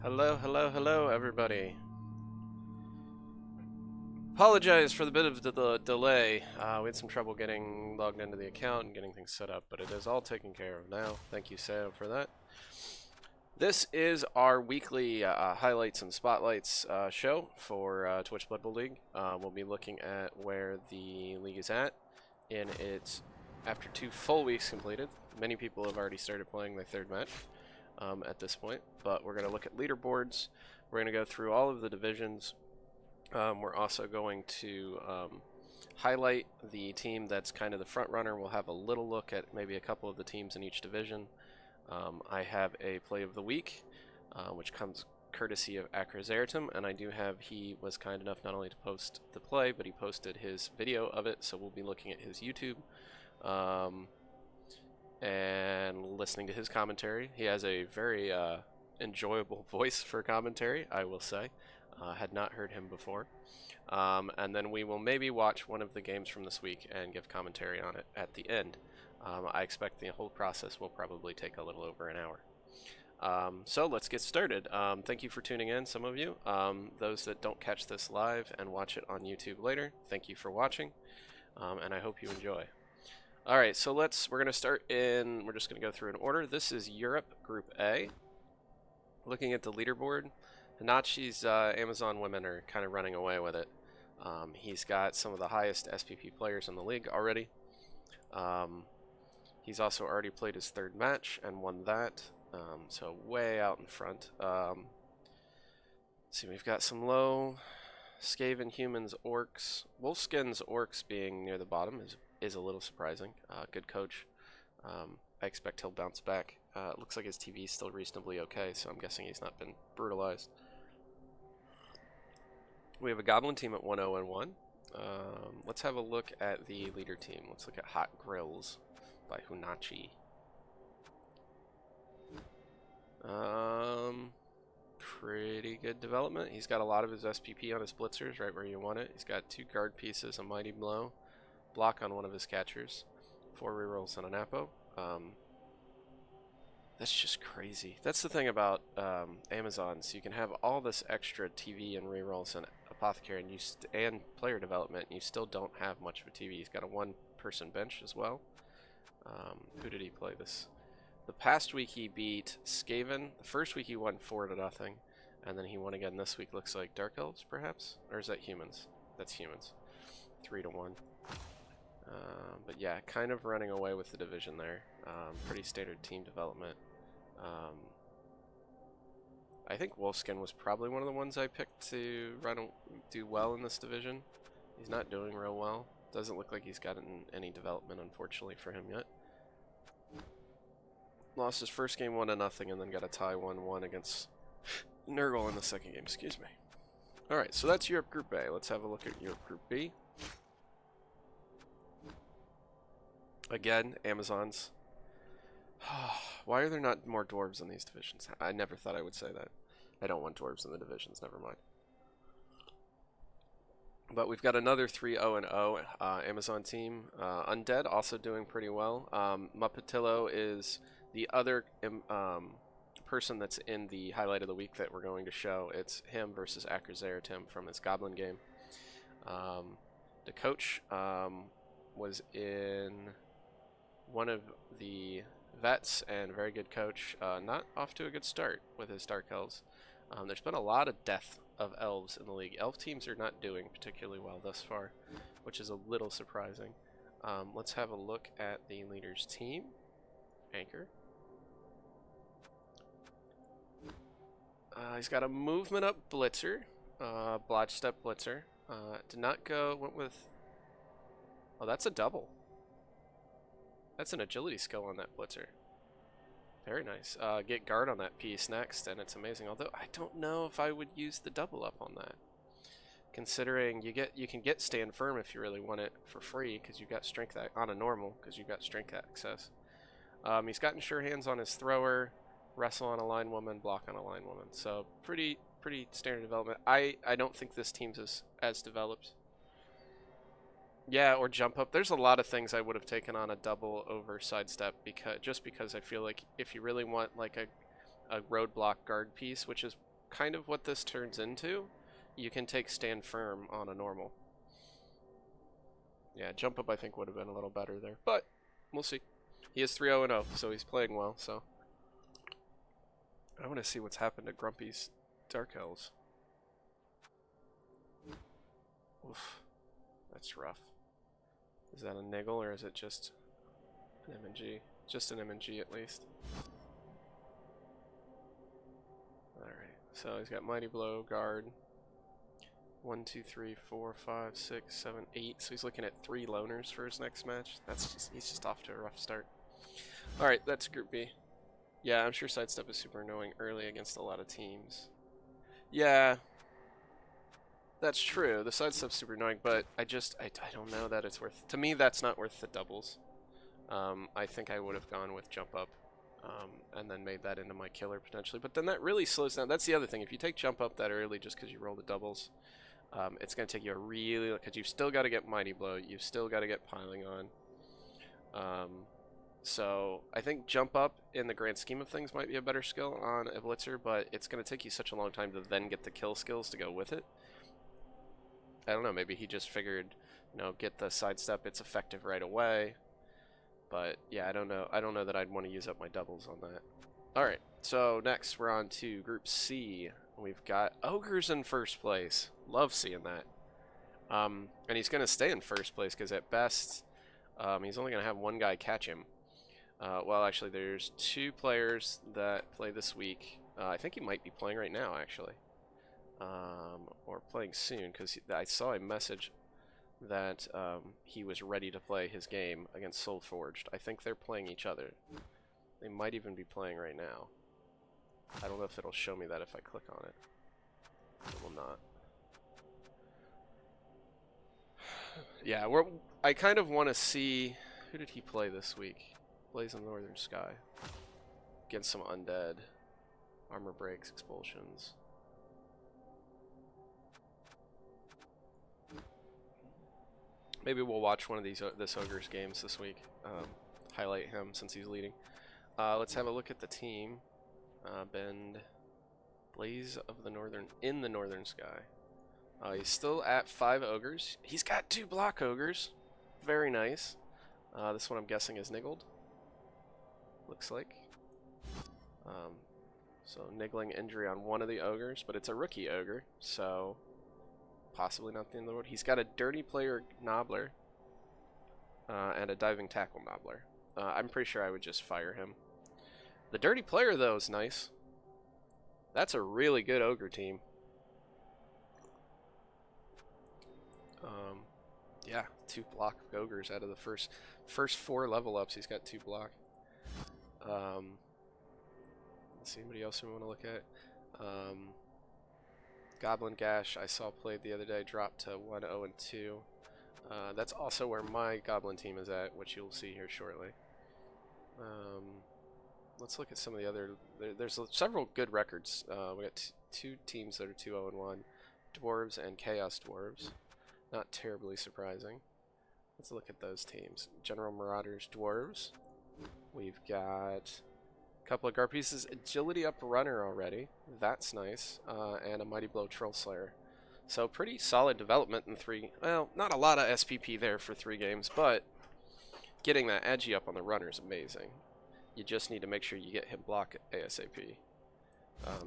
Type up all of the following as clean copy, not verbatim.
Hello, hello, hello, everybody. Apologize for the bit of the delay. We had some trouble getting logged into the account and getting things set up, but it is all taken care of now. Thank you, Sam, for that. This is our weekly highlights and spotlights show for Twitch Blood Bowl League. We'll be looking at where the league is at in its after 2 full weeks completed. Many people have already started playing their third match at this point, but we're going to look at leaderboards. We're going to go through all of the divisions. We're also going to highlight the team that's kind of the front runner. We'll have a little look at maybe a couple of the teams in each division. I have a play of the week, which comes courtesy of Acrazeratum, and I do have, he was kind enough not only to post the play, but he posted his video of it, so we'll be looking at his YouTube and listening to his commentary. He has a very enjoyable voice for commentary, I will say. Had not heard him before. And then we will maybe watch one of the games from this week and give commentary on it at the end. I expect the whole process will probably take a little over an hour. So let's get started. Thank you for tuning in, some of you. Those that don't catch this live and watch it on YouTube later, thank you for watching, and I hope you enjoy. Alright, so we're going to start we're just going to go through in order. This is Europe, Group A. Looking at the leaderboard, Hinachi's Amazon women are kind of running away with it. He's got some of the highest SPP players in the league already. He's also already played his third match and won that, so way out in front. See, we've got some low Skaven humans, orcs. Wolfskin's orcs being near the bottom is a little surprising. Good coach. I expect he'll bounce back. It looks like his TV is still reasonably okay, so I'm guessing he's not been brutalized. We have a Goblin team at 1-0-1. Let's have a look at the leader team. Let's look at Hot Grills by Hunachi. Pretty good development. He's got a lot of his SPP on his blitzers right where you want it. He's got 2 guard pieces, a Mighty Blow, block on one of his catchers, 4 rerolls and an Apo. That's just crazy. That's the thing about Amazon. So you can have all this extra TV and rerolls and apothecary and player development, and you still don't have much of a TV. He's got a 1-person bench as well. Who did he play this? The past week he beat Skaven. The first week he won 4-0, and then he won again this week. Looks like Dark Elves, perhaps, or is that humans? That's humans. 3-1. But yeah, kind of running away with the division there. Pretty standard team development. I think Wolfskin was probably one of the ones I picked to do well in this division. He's not doing real well. Doesn't look like he's gotten any development, unfortunately, for him yet. Lost his first game 1-0, and then got a tie 1-1 against Nurgle in the second game. Excuse me. Alright, so that's Europe Group A. Let's have a look at Europe Group B. Again, Amazons. Why are there not more dwarves in these divisions? I never thought I would say that. I don't want dwarves in the divisions, never mind. But we've got another 3-0-0 Amazon team. Undead also doing pretty well. Muppetillo is the other person that's in the highlight of the week that we're going to show. It's him versus Acrazeratum from his Goblin game. The coach was in one of the vets and very good coach. Not off to a good start with his Dark Elves. There's been a lot of death of elves in the league. Elf teams are not doing particularly well thus far, which is a little surprising. Let's have a look at the leader's team. Anchor. He's got a movement up blitzer, blodge step blitzer. Did not go, went with, oh, that's a double. That's an agility skill on that blitzer. Very nice. Get guard on that piece next, and it's amazing. Although I don't know if I would use the double up on that, considering you can get stand firm if you really want it for free because you got strength on a normal because you got strength access. He's gotten sure hands on his thrower, wrestle on a line woman, block on a line woman. So pretty standard development. I don't think this team's as developed. Yeah, or jump up. There's a lot of things I would have taken on a double over sidestep because I feel like if you really want like a roadblock guard piece, which is kind of what this turns into, you can take stand firm on a normal. Yeah, jump up I think would have been a little better there, but we'll see. He is 3-0-0, so he's playing well, so. I want to see what's happened to Grumpy's Dark Elves. Oof, that's rough. Is that a niggle or is it just an MNG? Just an MNG at least. Alright, so he's got Mighty Blow, Guard. 1, 2, 3, 4, 5, 6, 7, 8. So he's looking at 3 loners for his next match. He's just off to a rough start. Alright, that's Group B. Yeah, I'm sure Sidestep is super annoying early against a lot of teams. Yeah, that's true. The Sidestep's super annoying, but I don't know that it's worth... To me, that's not worth the doubles. I think I would have gone with Jump Up and then made that into my killer potentially. But then that really slows down. That's the other thing. If you take Jump Up that early just because you roll the doubles, it's going to take you a really... Because you've still got to get Mighty Blow. You've still got to get Piling On. So I think Jump Up in the grand scheme of things might be a better skill on a Blitzer, but it's going to take you such a long time to then get the kill skills to go with it. I don't know, maybe he just figured, you know, get the sidestep, it's effective right away. But yeah, I don't know that I'd want to use up my doubles on that. Alright, so next we're on to Group C. We've got Ogres in first place. Love seeing that. And he's going to stay in first place because at best, he's only going to have one guy catch him. Well, actually, there's 2 players that play this week. I think he might be playing right now, actually. Or playing soon, because I saw a message that he was ready to play his game against Soul Forged. I think they're playing each other. They might even be playing right now. I don't know if it'll show me that if I click on it. It will not. Yeah, I kind of want to see... Who did he play this week? Blaze in the Northern Sky. Against some undead. Armor breaks, expulsions. Maybe we'll watch one of this Ogre's games this week. Highlight him since he's leading. Let's have a look at the team. Bend. Blaze of the Northern... In the Northern Sky. He's still at 5 Ogres. He's got 2 block Ogres. Very nice. This one I'm guessing is niggled. Looks like. So niggling injury on one of the Ogres, but it's a rookie Ogre, so possibly not the end of the world. He's got a Dirty Player Nobbler and a Diving Tackle Nobbler. I'm pretty sure I would just fire him. The Dirty Player, though, is nice. That's a really good Ogre team. Yeah, 2 block Ogres out of the first 4 level ups. He's got 2 block. Let's see, anybody else we want to look at? Goblin Gash I saw played the other day, dropped to 1-0-2. That's also where my Goblin team is at, which you'll see here shortly. Let's look at some of the other... There's several good records. We got 2 teams that are 2-0-1. Dwarves and Chaos Dwarves. Not terribly surprising. Let's look at those teams. General Marauders Dwarves. We've got a couple of guard pieces. Agility Up Runner already. That's nice. And a Mighty Blow Troll Slayer. So pretty solid development in 3. Well, not a lot of SPP there for 3 games, but getting that Agi up on the runner is amazing. You just need to make sure you get him block ASAP.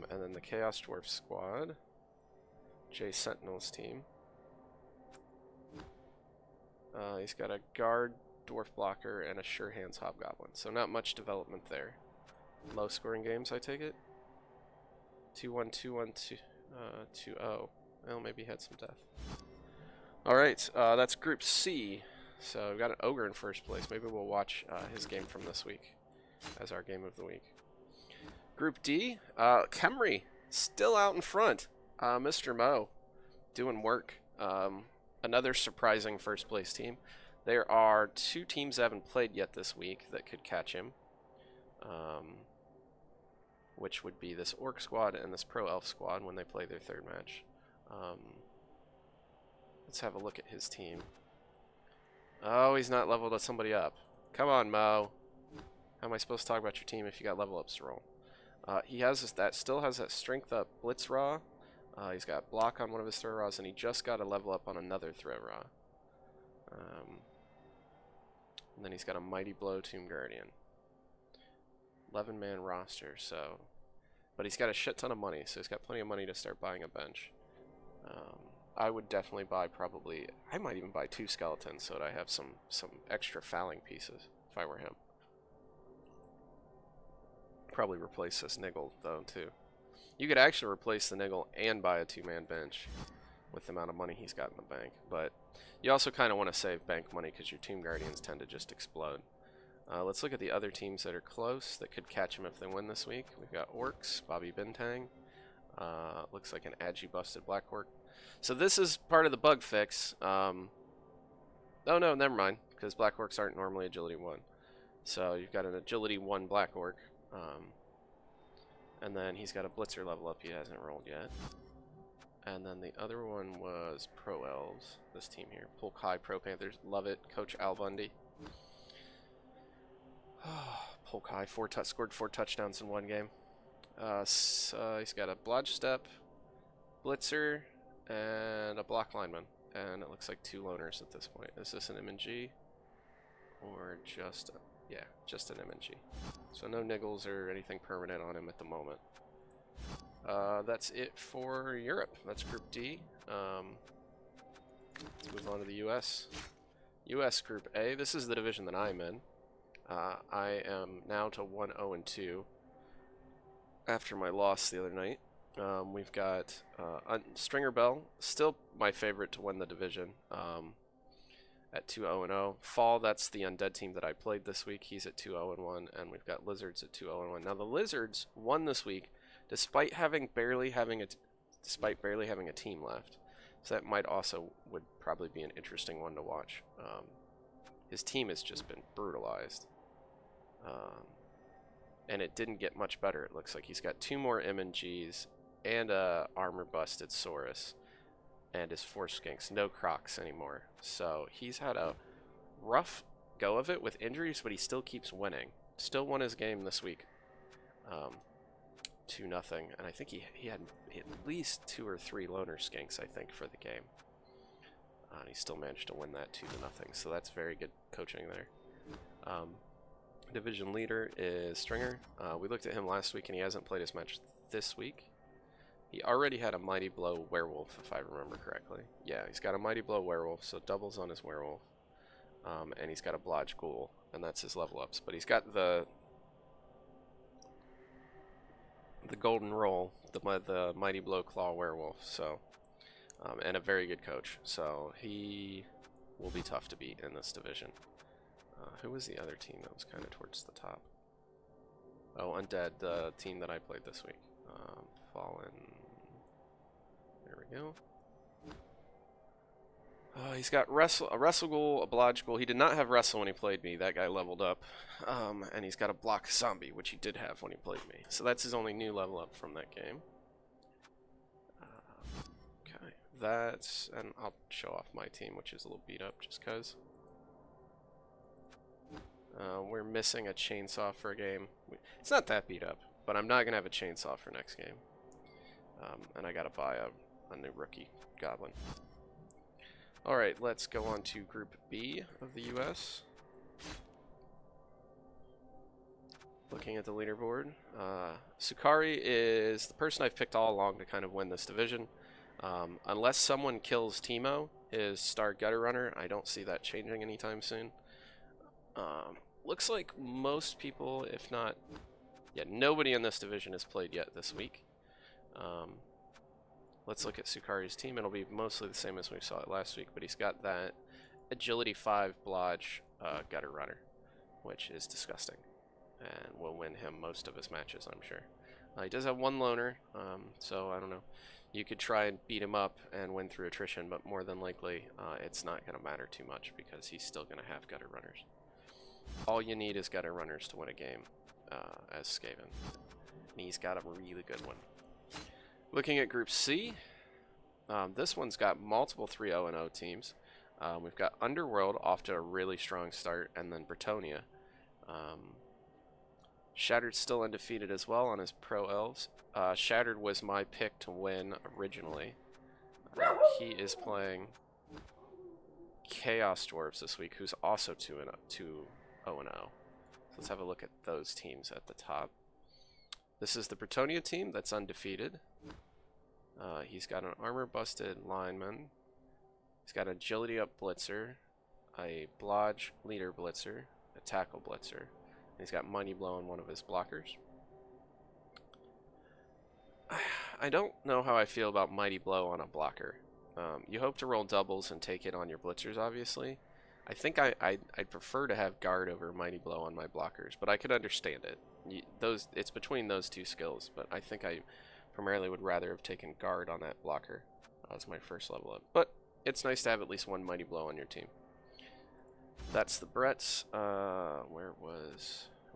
And then the Chaos Dwarf squad. Jay Sentinel's team. He's got a guard dwarf blocker and a sure hands hobgoblin, so not much development there. Low scoring games, I take it. 2-1, 2-1, 2-0. Well, maybe he had some death. All right, that's Group C. So we've got an Ogre in first place. Maybe we'll watch his game from this week as our game of the week. Group D, Khemri still out in front. Mr. Mo doing work. Another surprising first place team. There are 2 teams that haven't played yet this week that could catch him, which would be this Orc squad and this Pro Elf squad when they play their 3rd match. Let's have a look at his team. Oh, he's not leveled somebody up. Come on, Mo. How am I supposed to talk about your team if you got level ups to roll? He has that still has that strength up blitz raw. He's got block on one of his throw raws, and he just got a level up on another throw raw. And then he's got a mighty blow tomb guardian. 11-man roster, so, but he's got a shit ton of money, so he's got plenty of money to start buying a bench. I would definitely buy I might even buy 2 skeletons so that I have some extra fouling pieces if I were him. Probably replace this niggle though too. You could actually replace the niggle and buy a 2-man bench with the amount of money he's got in the bank, but you also kind of want to save bank money because your tomb guardians tend to just explode. Let's look at the other teams that are close that could catch him if they win this week. We've got Orcs, Bobby Bintang. Looks like an Agi busted Black Orc. So this is part of the bug fix. Oh no, never mind, because Black Orcs aren't normally Agility 1. So you've got an Agility 1 Black Orc. And then he's got a Blitzer level up he hasn't rolled yet. And then the other one was Pro Elves, this team here. Polk High Pro Panthers, love it. Coach Al Bundy. Polk High, scored 4 touchdowns in 1 game. So he's got a Blodge Step, Blitzer, and a Block Lineman. And it looks like 2 loners at this point. Is this an MNG? Or just just an MNG. So no niggles or anything permanent on him at the moment. That's it for Europe. That's Group D. Let's move on to the US. US Group A. This is the division that I'm in. I am now to 1-0-2 after my loss the other night. We've got Stringer Bell, still my favorite to win the division. At 2-0-0. Fall, that's the undead team that I played this week. He's at 2-0-1, and we've got Lizards at 2-0-1. Now the Lizards won this week, despite barely having a team left. So that would probably be an interesting one to watch. His team has just been brutalized, and it didn't get much better. It looks like he's got 2 more MNGs and a armor busted Saurus. And his 4 skinks, no Crocs anymore. So he's had a rough go of it with injuries, but he still keeps winning. Still won his game this week, 2-0, and I think he had at least 2 or 3 loner skinks, I think, for the game. And he still managed to win that 2-0. So that's very good coaching there. Division leader is Stringer. We looked at him last week, and he hasn't played as much this week. He already had a Mighty Blow Werewolf, if I remember correctly. Yeah, he's got a Mighty Blow Werewolf, so doubles on his Werewolf. And he's got a Blodge Ghoul, and that's his level ups. But he's got the Golden Roll, the Mighty Blow Claw Werewolf, so and a very good coach. So he will be tough to beat in this division. Who was the other team that was kind of towards the top? Oh, Undead, the team that I played this week. Fallen. There we go. He's got a Wrestle Ghoul, a Blodge Ghoul. He did not have Wrestle when he played me. That guy leveled up. And he's got a Block Zombie, which he did have when he played me. So that's his only new level up from that game. Okay. And I'll show off my team, which is a little beat up just because. We're missing a chainsaw for a game. It's not that beat up, but I'm not going to have a chainsaw for next game. And I got to buy a new rookie goblin. Alright, let's go on to Group B of the US. Looking at the leaderboard. Sukari is the person I've picked all along to kind of win this division. Unless someone kills Teemo, his star gutter runner, I don't see that changing anytime soon. Looks like most people, if not... Yeah, nobody in this division has played yet this week. Let's look at Sukari's team. It'll be mostly the same as we saw it last week, but he's got that Agility 5 Blodge Gutter Runner, which is disgusting, and will win him most of his matches, I'm sure. He does have 1 loner, so I don't know. You could try and beat him up and win through attrition, but more than likely it's not going to matter too much because he's still going to have Gutter Runners. All you need is Gutter Runners to win a game as Skaven. And he's got a really good one. Looking at Group C, this one's got multiple 3-0-0 teams. We've got Underworld off to a really strong start, and then Bretonia. Shattered's still undefeated as well on his Pro Elves. Shattered was my pick to win originally. He is playing Chaos Dwarves this week, who's also 2-0. So let's have a look at those teams at the top. This is the Bretonia team that's undefeated. He's got an armor-busted lineman. He's got an agility-up blitzer, a blodge leader blitzer, a tackle blitzer. And he's got Mighty Blow on one of his blockers. I don't know how I feel about Mighty Blow on a blocker. You hope to roll doubles and take it on your blitzers, obviously. I think I'd prefer to have guard over Mighty Blow on my blockers, but I could understand it. It's between those two skills, but I think I primarily would rather have taken guard on that blocker as my first level up. But it's nice to have at least one Mighty Blow on your team. That's the Bretts. Who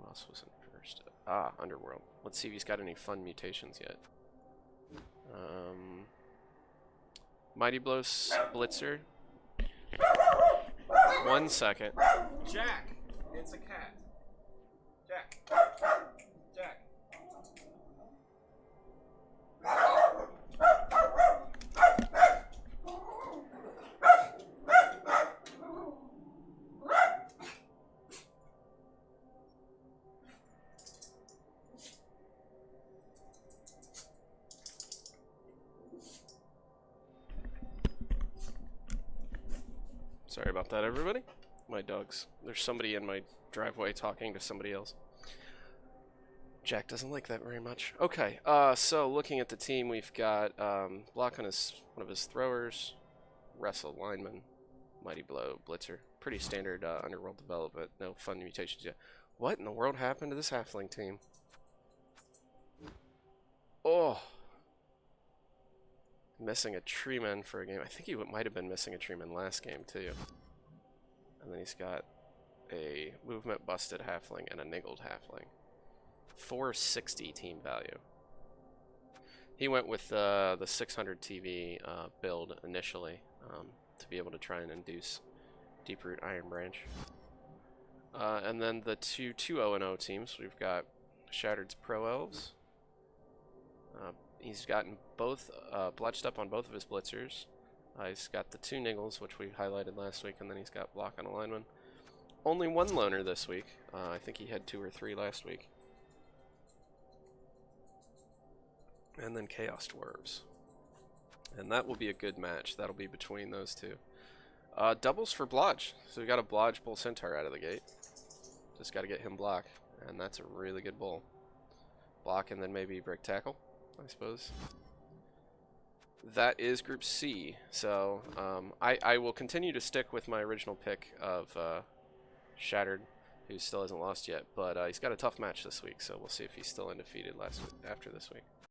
else was in first? Underworld. Let's see if he's got any fun mutations yet. Mighty Blow Blitzer. 1 second. Jack! It's a cat. Jack. Jack. Sorry about that, everybody. My dogs. There's somebody in my driveway talking to somebody else. Jack doesn't like that very much. Okay, so looking at the team, we've got block on one of his throwers, wrestle lineman, Mighty Blow blitzer. Pretty standard underworld development. No fun mutations yet. What in the world happened to this halfling team? Oh. Missing a treeman for a game. I think he might have been missing a treeman last game too. And then he's got a movement busted halfling and a niggled halfling. 460 team value. He went with the 600 TV build initially to be able to try and induce Deeproot Iron Branch. And then the two 2-0-0 teams. We've got Shattered's Pro Elves. He's gotten both blotched up on both of his blitzers. He's got the 2 niggles, which we highlighted last week, and then he's got block on a lineman. Only 1 loner this week. I think he had 2 or 3 last week. And then Chaos Dwarves. And that will be a good match. That'll be between those two. Doubles for Blodge. So we got a Blodge Bull Centaur out of the gate. Just got to get him block, and that's a really good bull. Block and then maybe break tackle, I suppose. That is Group C. So I will continue to stick with my original pick of Shattered, who still hasn't lost yet. But he's got a tough match this week, so we'll see if he's still undefeated after this week.